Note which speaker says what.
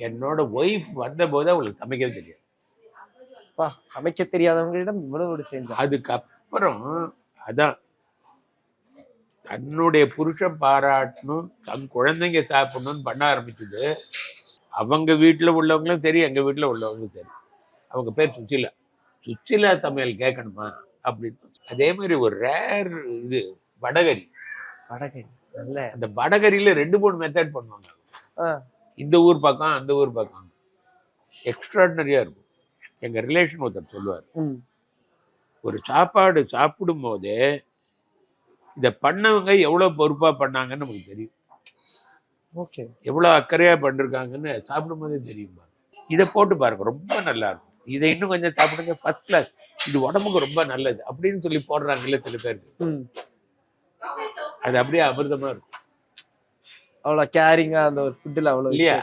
Speaker 1: என்னோட ஒய்ஃப் வந்த போது அவங்களுக்கு சமைக்கவே தெரியாது.
Speaker 2: சமைக்க தெரியாதவங்களிடம் இவ்வளவு ஒரு செஞ்சா.
Speaker 1: அதுக்கப்புறம் அதான் தன்னுடைய புருஷன் பாராட்டணும், தன் குழந்தைங்க சாப்பிடணும்னு பண்ண ஆரம்பிச்சது. அவங்க வீட்டில் உள்ளவங்களும் சரி, எங்க வீட்டில் உள்ளவங்களும் சரி. அவங்க பேர் சுச்சிலா. சுச்சிலா சமையல் கேட்கணுமா அப்படின்னு. அதே மாதிரி ஒரு ரேர் இது வடகரி.
Speaker 2: நல்ல
Speaker 1: அந்த வடகரியில 2-3 மெத்தட் பண்ணுவாங்க. இந்த ஊர் பக்கம் அந்த ஊர் பக்கம் எக்ஸ்ட்ராடினரியா இருக்கும். எங்க ரிலேஷன் ஒருத்தர் சொல்லுவார், ஒரு சாப்பாடு சாப்பிடும் போதே இதை பண்ணவங்க எவ்வளவு பொறுப்பா பண்ணாங்கன்னு நமக்கு தெரியும். எவ்வளவு அக்கறையா பண்ணிருக்காங்கன்னு சாப்பிடும் போதே தெரியும். இதை போட்டு பாருங்க, ரொம்ப நல்லா இருக்கும். இதை இன்னும் கொஞ்சம் சாப்பிடுங்க, ஃபர்ஸ்ட் கிளாஸ், இது உடம்புக்கு ரொம்ப நல்லது அப்படின்னு சொல்லி போடுறாங்கல்ல சில பேருக்கு. அது அப்படியே அமிர்தமா இருக்கும்.
Speaker 2: அவ்வளவு கேரிங்கா அந்த ஒரு ஃபுட்ல அவ்வளவு
Speaker 1: இல்லையா?